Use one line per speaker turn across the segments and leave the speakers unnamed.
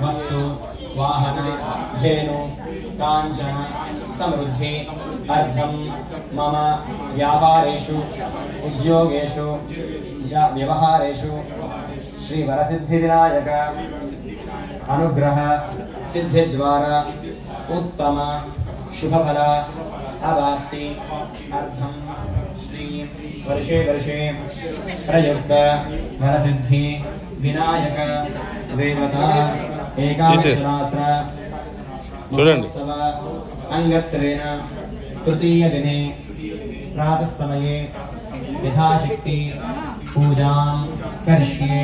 वस्तु वाहन धेनु कांचन समृद्धि अर्थम मम व्यापारेषु उद्योगेषु व्यवहारेषु श्री वरसिद्धिविनायक अनुग्रह सिद्धिद्वारा उत्तम शुभफल अवाप्ति अर्थम श्री वर्षे वर्षे प्रयुक्त वरसिद्धि विनायक देवता एकादशरात्र महोत्सव अंगत्रेण तृतीय दिने प्रातः समये यथाशक्ति पूजां करिष्ये।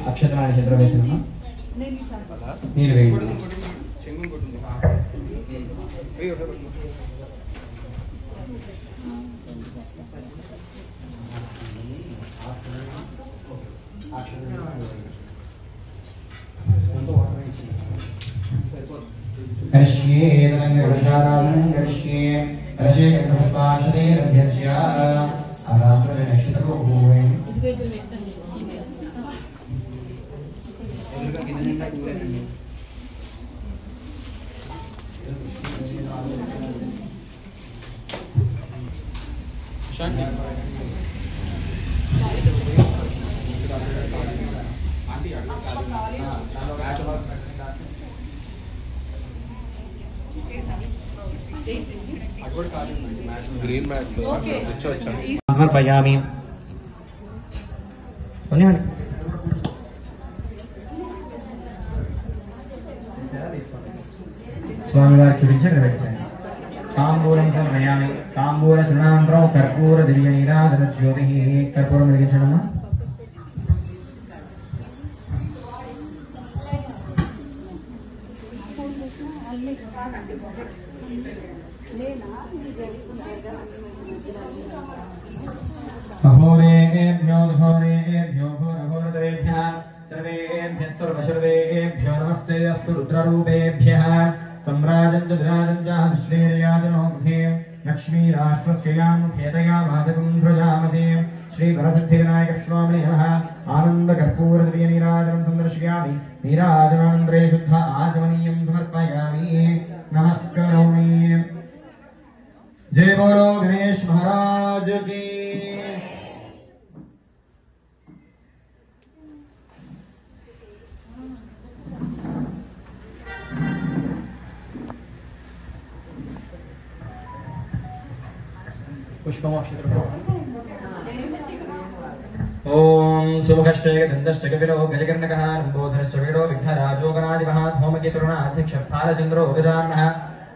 अक्षत्राणि क्षेत्रवेशनम् नीलवेणि करिष्ये तदंगवशाराधनं करिष्ये करिष्ये पुष्पाक्षतेरभ्यस्य आरासुर नक्षत्रो भूमे
ग्रीन मैट
समर्पयामि। स्वामिवारी चूडिंचंడి तांबूलं समर्पयामि। तांबूलचूर्णान्तरं कर्पूरदिव्यनीराजनज्योतिः कर्पूरं వెలిగించండి। अहोरेभ्यो घोरेभ्यो घोरघोरतरेभ्यः सर्वेभ्यः सर्वशर्वेभ्यो नमस्ते अस्तु रुद्ररूपेभ्यः। सम्राजं च विराजं च श्रीर्याजनो मुखे लक्ष्मीराष्ट्रस्य यां खेतया वाचकं ध्वजामसे। श्रीवरसिद्धिविनायकस्वामिने नमः। आनन्दकर्पूरदिव्यनीराजनं संदर्शयामि। नीराजनानन्तरे शुद्ध आचमनीयं समर्पयामि। नमस्करोमि। जय बोलो गणेश महाराज की। ओम सुमुखश्चैक दन्तश्च कपिलो गजकर्णकः लम्बोदरश्च वेदो विघ्नराजो गणाधिपः धूमकेतुर्नाध्यक्षफालचन्द्रो गजाननः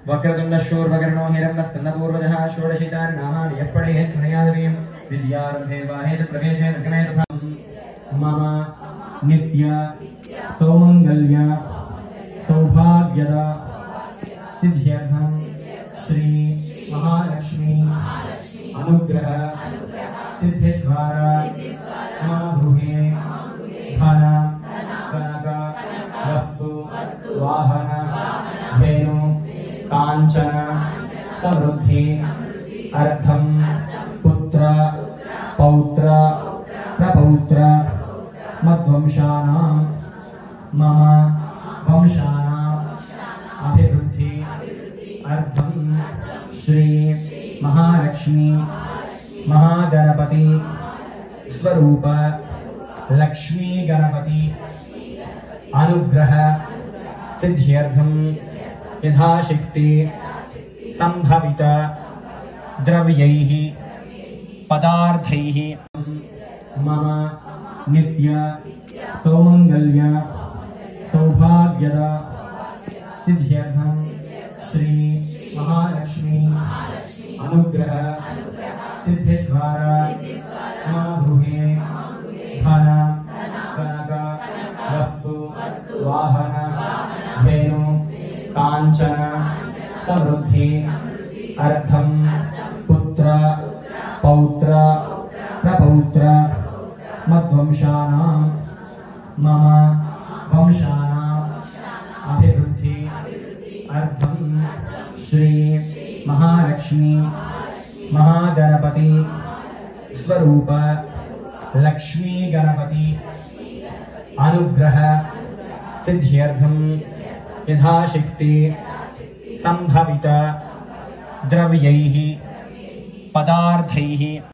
वक्रतुण्डशूर्पकर्णो हिरण्यस्कन्धपूर्वजः षोडशीतानि नामानि यः पठेत् शृणुयादवीं विद्यारम्भे वाहे च प्रवेशे नग्ने तथा मम नित्य सौमङ्गल्य सौभाग्यद सिद्ध्यर्थं श्री महालक्ष्मी अनुग्रह सिद्धिद्वारा मम गृहे धन कनक वस्तु वाहन धेनु कांचन समृद्धि अर्थम पुत्र पौत्र प्रपौत्र मद्वंशानां मम वंशानां अभिवृद्धि अर्थम श्री महालक्ष्मी महागणपति स्वरूप लक्ष्मी गणपति अनुग्रह सिद्ध्यर्थम यथाशक्ति संभवित द्रव्यैः पदार्थैः मम नित्य सौमंगल्य सौभाग्यद सिद्ध्यर्थं श्री महालक्ष्मी अनुग्रह सिद्धिद्वारा मम गृहे धन कनक वस्तु वाहन धेनु कांचन समृद्धि अर्थम पुत्र पौत्र प्रपौत्र मद्वंशानां मम वंशानां अभिवृद्धि अर्थम श्री महालक्ष्मी महागणपति स्वरूप लक्ष्मी गणपति अनुग्रह सिद्ध्यर्थं यथाशक्ति संभवित द्रव्यैः पदार्थैः